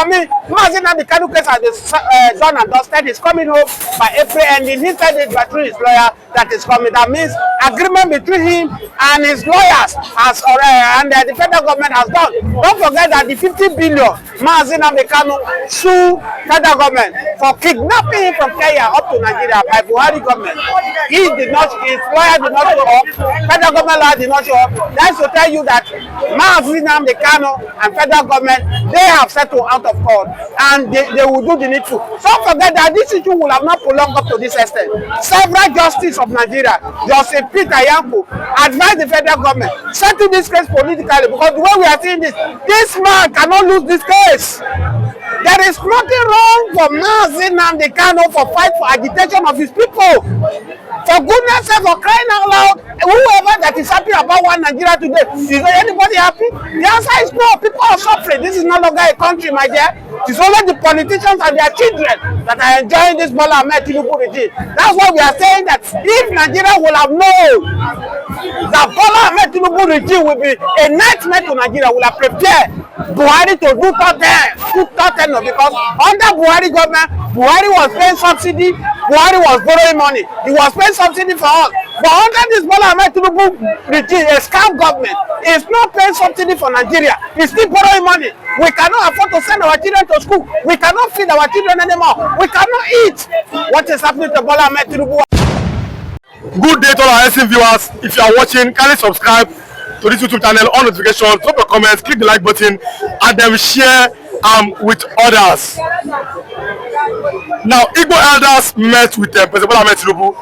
for me, Nnamdi Kanu case has been done and dusted. He's coming home by April ending. He said it through his lawyer that is coming. That means agreement between him and his lawyers has already, and the federal government has done. Don't forget that the 50 billion Nnamdi Kanu sue federal government for kidnapping him from Kenya up to Nigeria by Buhari government. He did not, his lawyer did not show up, federal government lawyer did not show up. That's to tell you that Nnamdi Kanu and federal government, they have settled out of court and they will do the needful. Don't forget that this issue will have not prolonged up to this extent. Several justices of Nigeria, Justice Peter Yanko, advised the federal government, settle this case politically, because the way we are seeing this man cannot lose this case. There is nothing wrong for Nnamdi Kanu for fight for agitation of his people. For goodness sake, for crying out loud, whoever that is happy about one Nigeria today, is anybody happy? The answer is no. People are suffering. This is no longer a country, my dear. It's only the politicians and their children that are enjoying this Bola Ahmed Tinubu regime. That's why we are saying that if Nigeria will have known that Bola Ahmed Tinubu regime will be a nightmare to Nigeria, will have prepared Buhari to do nothing, because under Buhari government, Buhari was paying subsidy, Buhari was borrowing money. He was paying subsidy for all. But under this Bola Ahmed Tinubu regime, a scam government, is not paying subsidy for Nigeria. He's still borrowing money. We cannot afford to send our children to school. We cannot feed our children anymore. We cannot eat. What is happening to Bola Ahmed Tinubu? Good day to all our SC viewers. If you are watching, kindly subscribe to this YouTube channel, on notifications, drop your comments, click the like button, and then share with others. Now, Igbo elders met with President Bola Ahmed Tinubu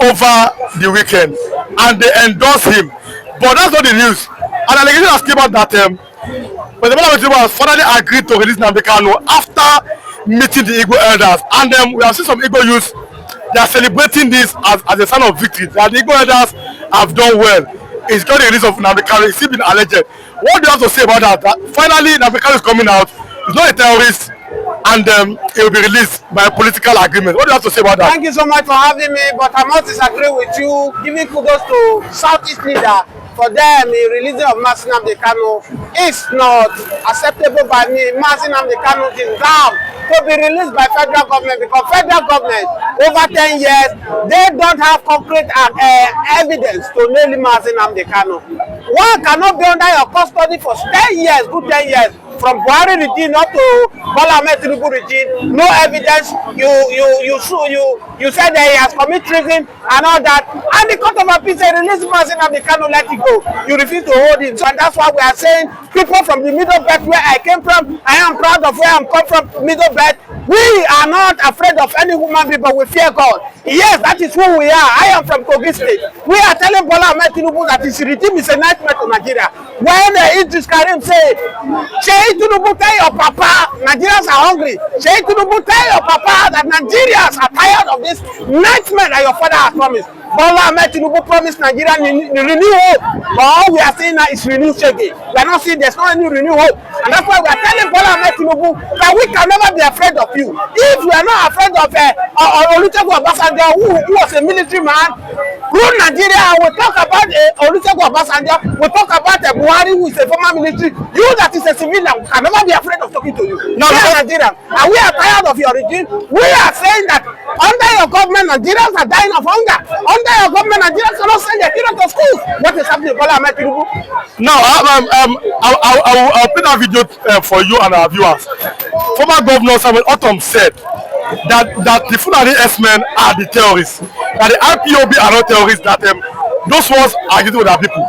over the weekend, and they endorsed him. But that's not the news. An allegation has came out that President Bola Ahmed Tinubu has finally agreed to release Nnamdi Kanu after meeting the Igbo elders. And we have seen some Igbo youths, they are celebrating this as a sign of victory. That the Igbo elders have done well. It's got the release of Nnamdi Kanu. It's still been alleged. What do you have to say about that? Finally, Nnamdi Kanu is coming out. He's not a terrorist, and he will be released by a political agreement. What do you have to say about that? Thank you so much for having me, but I must disagree with you. Giving kudos to Southeast leader for them, the releasing of Nnamdi Kanu is not acceptable by me. Nnamdi Kanu deserves to be released by federal government, because federal government over 10 years they don't have concrete evidence to nail Nnamdi Kanu. One cannot be under your custody for 10 years, good 10 years. From Buhari regime up to Bola Ahmed Tinubu regime, no evidence. You said that he has committed treason and all that, and the court of appeal said release Nnamdi Kanu, let it go. You refuse to hold him, so and that's why we are saying people from the Middle Belt where I came from, I am proud of where I'm come from, Middle Belt. We are not afraid of any human being, but we fear God. Yes, that is who we are. I am from Kogi State. We are telling Bola Ahmed Tinubu that his regime is a nightmare to Nigeria. When Idris Karim said, Sheikh Tinubu, tell your papa, Nigerians are hungry. Sheikh Tinubu, tell your papa that Nigerians are tired of this nightmare that your father has promised. Bola Ahmed Tinubu promised Nigeria renew hope, but all we are seeing now is renewed shaking. We are not seeing there's no any renewed hope, and that's why we are telling Bola Ahmed Tinubu that we can never be afraid of you. If we are not afraid of Olusegun Obasanjo, who was a military man, rule Nigeria, we talk about Olusegun Obasanjo, we talk about Buhari, who is a former military. You that is a civilian, we can never be afraid of talking to you. No, we are Nigerian, and we are tired of your regime. We are saying that under your government, Nigerians are dying of hunger. Under your government, Nigerians cannot send their children to school. What is happening to Bola Ahmed Tinubu? Now, I'll play that video for you and our viewers. Former Governor Samuel Otom said that the Fulani S-men are the terrorists, that the IPOB are not terrorists, that those ones are getting with our people.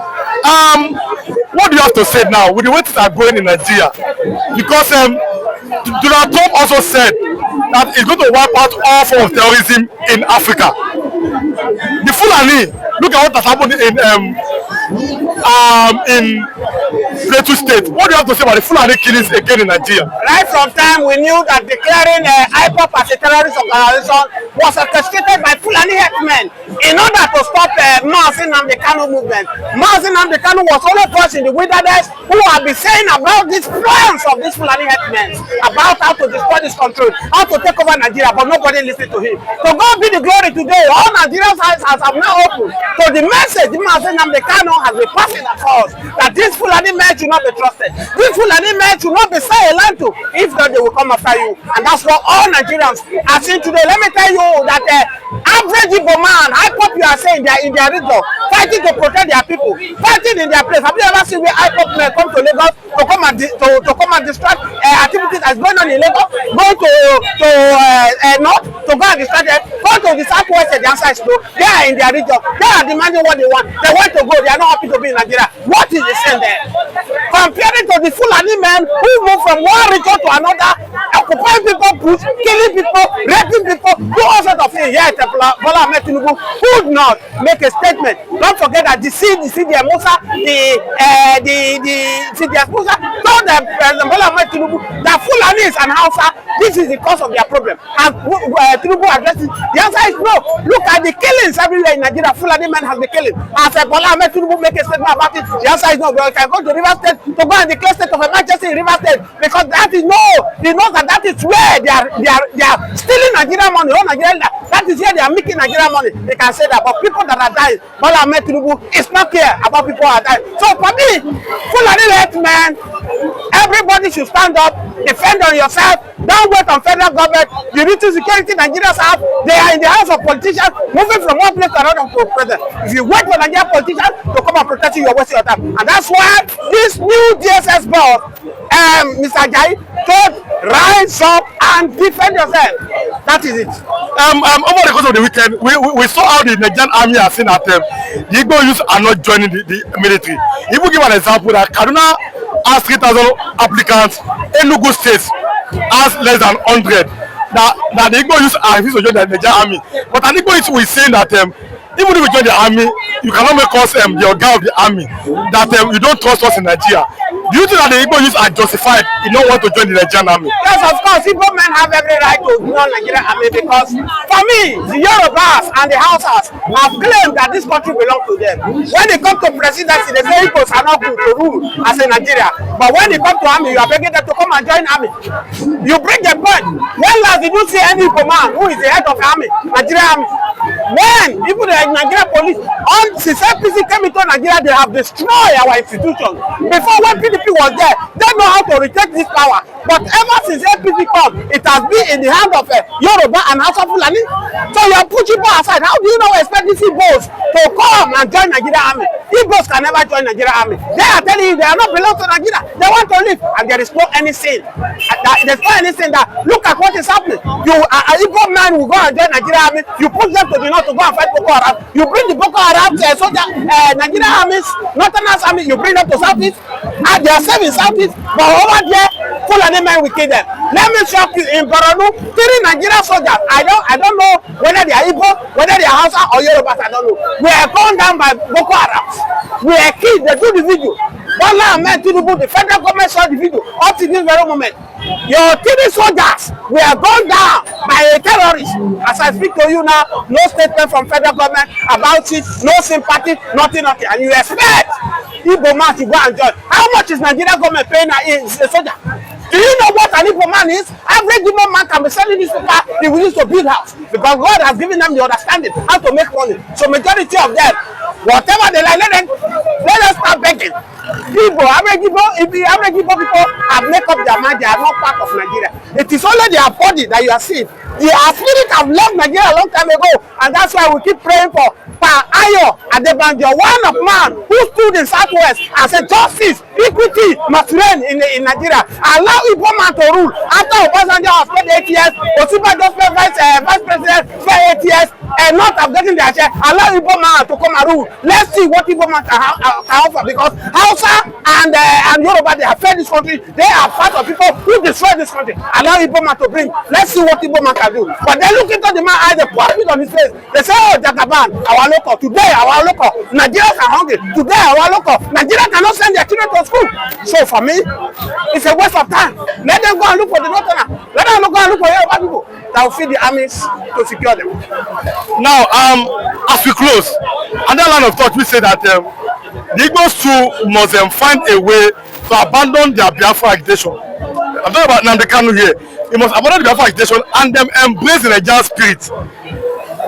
What do you have to say now with the way things are going in Nigeria? Because Donald Trump also said that he's going to wipe out all forms of terrorism in Africa. The Fulani, look at what has happened in Plateau State. What do you have to say about the Fulani killings again in Nigeria? Right from time we knew that declaring IPOB as a terrorist organization was orchestrated by Fulani herdsmen in order to stop Nnamdi Kanu movement. Nnamdi Kanu was only first in the wilderness who have been saying about these plans of these Fulani herdsmen, about how to destroy this country, how to take over Nigeria, but nobody listened to him. So God be the glory today. All Nigerians' eyes have now opened. So the message Nnamdi Kanu has been passing across that these Fulani men men should not be trusted. These Fulani men should not be silent to. If not, they will come after you. And that's what all Nigerians are saying today. Let me tell you that average Igbo man, IPOP you are saying they are in their region, fighting to protect their people, fighting in their place. Have you ever seen where IPOP men come to Lagos to come and distract activities that's going on in Lagos? Go to north to go and distract them. Go to the southwest, the answer is no. They are in their region. They are demanding what they want. They want to go. They are not happy to be in Nigeria. What is the sense there? Comparing to the Fulani men who move from one region to another, occupying people, killing people, raping people, do all sorts of things. Yet Bola Ahmed Tinubu could not make a statement. Don't forget that the CDM Musa, CDS Musa told them President Bola Ahmed Tinubu that Fulani and Hausa, this is the cause of their problem. And Tinubu addresses the answer is no. Look at the killings everywhere in Nigeria. Fulani men has been killing. As Bola Ahmed Tinubu make a statement about it, the answer is no. But you can go to River State to go and declare state of emergency in River State because that is no. They know that is where they are stealing Nigerian money. Oh, Nigeria, that is where they are making Nigerian money. They can say that, but people that are dying, Bola Ahmed Tinubu is not care about people who are dying. So for me, Fulani men, everybody should stand up, defend on yourself. Don't wait on federal government. The little security Nigerians have, they are in the hands of politicians, moving from one place to another to president. If you wait for Nigerian politicians to come and protect you, you're wasting your time. And that's why this new DSS board, Mr. Ajayi, told rise up and defend yourself. That is it. Over the course of the weekend, we saw how the Nigerian army has seen that the Igbo youths are not joining the military. If we give an example that Kaduna has 3,000 applicants, Enugu State has less than 100. That the Igbo youths are refusing to join the Nigerian army. But an Igbo youth will say that even if we join the army, you cannot make us the organ of the army. That you don't trust us in Nigeria. Do you think that the Igbo youths are justified in not want to join the Nigerian army? Yes, of course. Igbo men have every right to join Nigerian army because, for me, the Yorubas and the Hausas have claimed that this country belongs to them. When they come to presidency, they say Igbos are not good to rule as in Nigeria. But when they come to army, you are begging them to come and join army. You bring the point. When last did you see any Igbo man who is the head of the army, Nigerian army? When even the Nigerian police, since APC came into Nigeria, they have destroyed our institutions. Before, when PDP was there, they know how to retake this power. But ever since APC come, it has been in the hand of Yoruba and Hausa Fulani. So you are pushing people aside. How do you now expect these Igbos to come and join Nigerian army? Igbos can never join Nigerian army. They are telling you they are not belong to Nigeria. They want to leave, and there is no anything. There's no anything that look at what is happening. You Igbo man will go and join Nigerian army. You push them to the north to go and fight Boko Haram. You bring the Boko Haram soldier, Nigerian armies, Northern army. You bring them to Southeast, and they are serving Southeast. But over there, Fulani men will kill them. Let me shock you, in Borno, 3 Nigerian soldiers. I don't know whether they are Igbo, whether they are Hausa or Yorubas. I don't know. We are gone down by Boko Haram. We are killed. They do the video. Bola Ahmed Tinubu, the federal government saw the video up to this very moment. Your 3 soldiers were gone down by a terrorist. As I speak to you now, no statement from federal government about it, no sympathy, nothing. And you expect Igbo man to go and join. How much is Nigerian government paying a soldier? Do you know what an Igbo man is? Average Igbo man can be selling this paper, he will use to build house. Because God has given them the understanding how to make money. So majority of them, whatever they like, let them start begging. Average Igbo people have made up their mind, they are not part of Nigeria. It is only their body that you are seeing. Their spirit have left Nigeria a long time ago, and that's why we keep praying for Ayo Adebanjo, one of man who stood in Southwest and said justice, equity must reign in Nigeria. Allow Igbo man to rule. After Obasanjo has spent 8 years, Osinbajo spent vice president spent 8 years, and not have gotten their share. Allow Igbo man to come and rule. Let's see what Igbo man can offer, because Hausa and Yoruba, they have fed this country. They are part of people who destroy this country. Allow Igbo man to bring. Let's see what Igbo man can do. But they look into the man eyes, they pour it on his face. They say, oh, Jagaban, our local. Today, our local. Nigerians are hungry. Today, our local. Nigeria cannot send their children to school. So for me, it's a waste of time. Let them go and look for the Northern. Let them go and look for Yoruba people that will feed the armies to secure them. Now, as we close, another line of thought, we say that the Igbos too must find a way to abandon their Biafra agitation. I'm talking about Nnamdi Kanu here. He must abandon the Biafra agitation and them embrace the Nigerian spirit.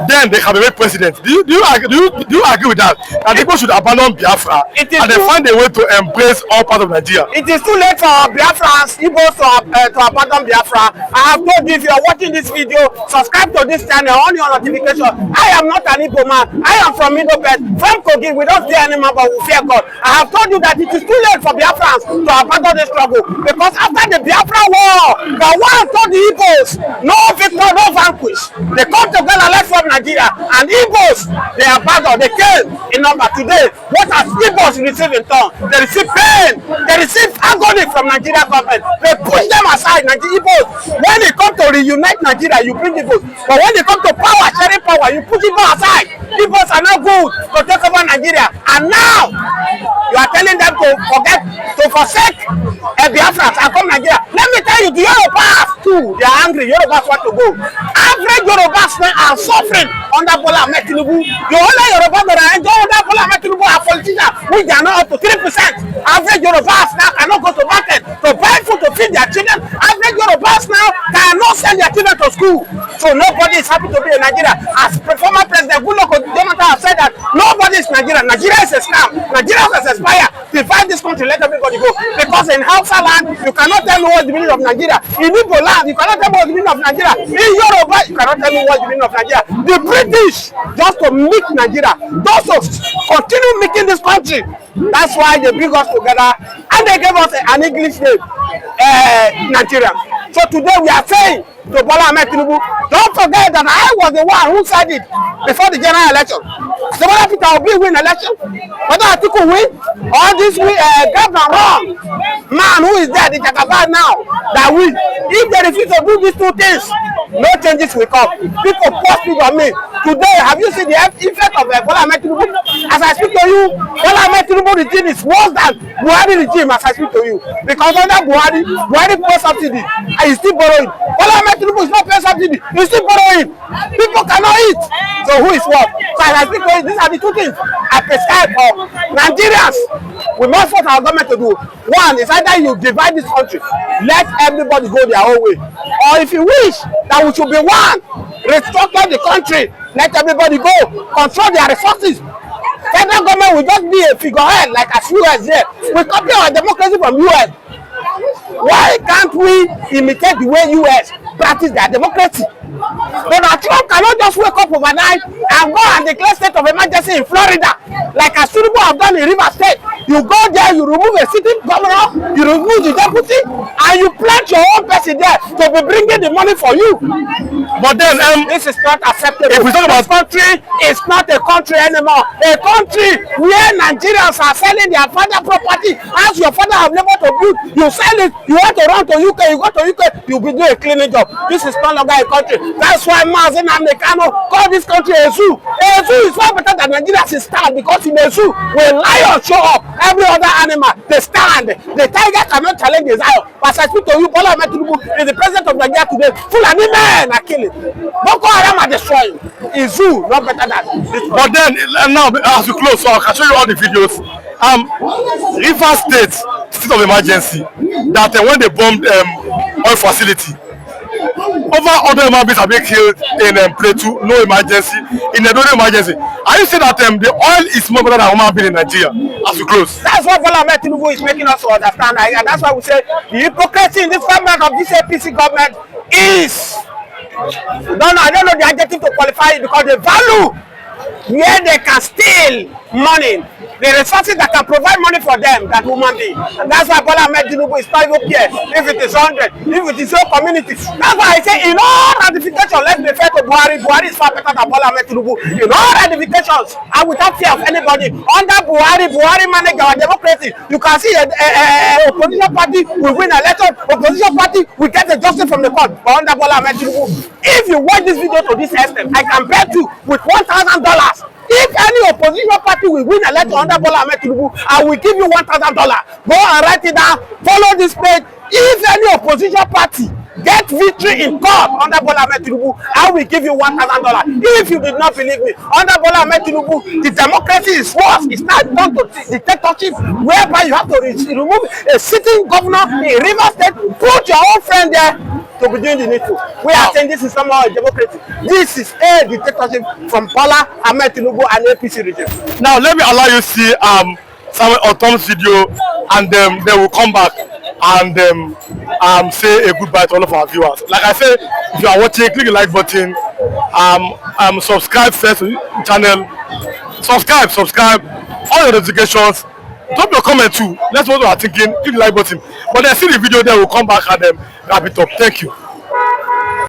then they can be made president. Do you agree with that? That people should abandon Biafra and then find a way to embrace all parts of Nigeria. It is too late for Biafrans, Igbos to abandon Biafra. I have told you, if you are watching this video, subscribe to this channel, on your notification. I am not an Igbo man. I am from Middlebelt, from Kogi. We don't fear any man, but we fear God. I have told you that it is too late for Biafrans to abandon the struggle, because after the Biafra war, the one told the Igbos, no victor, no vanquish. They come together, let's form Nigeria, and Igbos, they abandoned, they came in number. Today, what has Igbos received in turn? They receive pain, they receive agony from Nigeria government. They push them aside. Igbos, when it comes to reunite Nigeria, you bring Igbos, but when it comes to power, sharing power, you push Igbos aside. Igbos are not good to take over Nigeria, and now you are telling them to forget, to forsake Biafra and come Nigeria. Let me tell you, the Yorubas too, they are angry. Yorubas want to go. Average Yorubas are suffering under Bola Ahmed Tinubu. The only Yorubas that are enjoying under Bola Ahmed Tinubu are politicians, which they are not up to 3%. Average Yorubas now cannot go to market to buy food to feed their children. Average Yorubas now cannot send their children to school. So nobody is happy to be in Nigeria. As former President Goodluck Jonathan has said that nobody is Nigeria. Nigeria is a scam. Nigeria has expired. Divide this country, let everybody go. Because in Hausa land, you cannot tell me what the meaning of Nigeria. In Igbo land, you cannot tell me what the meaning of Nigeria. In Yoruba, you cannot tell me what the meaning of Nigeria. The British, just to make Nigeria, just to continue making this country. That's why they bring us together, and they gave us an English name, Nigeria. So today we are saying to Bola Ahmed Tinubu, don't forget that I was the one who said it before the general election. So whether Peter Obi win election, whether Atiku win, or this governor wrong man who is there, the Jagaban now, that win. If they refuse to do these two things, no changes will come. People post it on me. Today, have you seen the effect of Bola Ahmed Tinubu? As I speak to you, Bola Ahmed Tinubu regime is worse than Buhari regime as I speak to you. Because under Buhari pays subsidy and he's still borrowing. Bola Ahmed Tinubu is not paying subsidy, he's still borrowing. People cannot eat. So who is what? So as I speak to you, these are the two things I prescribe for Nigerians. We must what our government to do. One is either you divide this country, let everybody go their own way. Or if you wish that we should be one, restructure the country, let everybody go, control their resources. Federal government will just be a figurehead like as US here. We copy our democracy from US. Why can't we imitate the way US practice their democracy? Donald Trump cannot just wake up overnight and go and declare state of emergency in Florida, like as Tinubu have done in River State. You go there, you remove a sitting governor, you remove the deputy, and you plant your own person there to be bringing the money for you. But then this is not acceptable. If we talk about country, it's not a country anymore. A country where Nigerians are selling their father property. As your father have never to build, you sell it. You want to run to UK, you go to UK, you'll be doing a cleaning job. This is no longer a country. That's why Nnamdi Kanu call this country a zoo. A zoo is far better than Nigeria's stand, because in a zoo, when lions show up, every other animal, they stand. The tiger cannot challenge the lion. As I speak to you, Bola Ahmed Tinubu is the president of Nigeria today. Fulani men are killing. Boko Haram are destroying. A zoo, not better than this. But then, now, as we close, so I can show you all the videos. River State of emergency, that when they bombed oil facility, over 100 human beings have been killed in Plateau, no emergency, in a no emergency. Are you saying that the oil is more better than human being in Nigeria? As we close. That's what Bola Ahmed Tinubu is making us to understand, and that's why we say the hypocrisy in this government of this APC government is, I don't know the adjective to qualify it, because the value where they can steal money, the resources that can provide money for them, that human being. And that's why Bola Ahmed Tinubu is not even here. If it is 100, if it is your community. That's why I say in all ratifications, let's be fair to Buhari. Buhari is far better than Bola Ahmed Tinubu. In all ratifications, and without fear of anybody. Under Buhari manage our democracy. You can see opposition party will win election. Opposition party will get a justice from the court. But under Bola Ahmed Tinubu, if you watch this video to this extent, I can bet you with $1,000. If any opposition party will win election under Bola Ahmed Tinubu, I will give you $1,000. Go and write it down. Follow this page. If any opposition party get victory in court under Bola Ahmed Tinubu, I will give you $1,000. If you did not believe me, under Bola Ahmed Tinubu, the democracy is worse. It's not done to dictatorship, whereby you have to remove a sitting governor in River State, put your own friend there, to be doing the needful. We are saying this is somehow a democracy. This is a dictatorship from Bola Ahmed Tinubu and APC regime. Now let me allow you see Samuel Otom's video, and they will come back and say a goodbye to all of our viewers. Like I said, if you are watching, click the like button, subscribe first to the channel, subscribe, all the notifications, drop your comment too. Let's know what you are thinking, click the like button. But then see the video, they will come back and wrap it up. Thank you.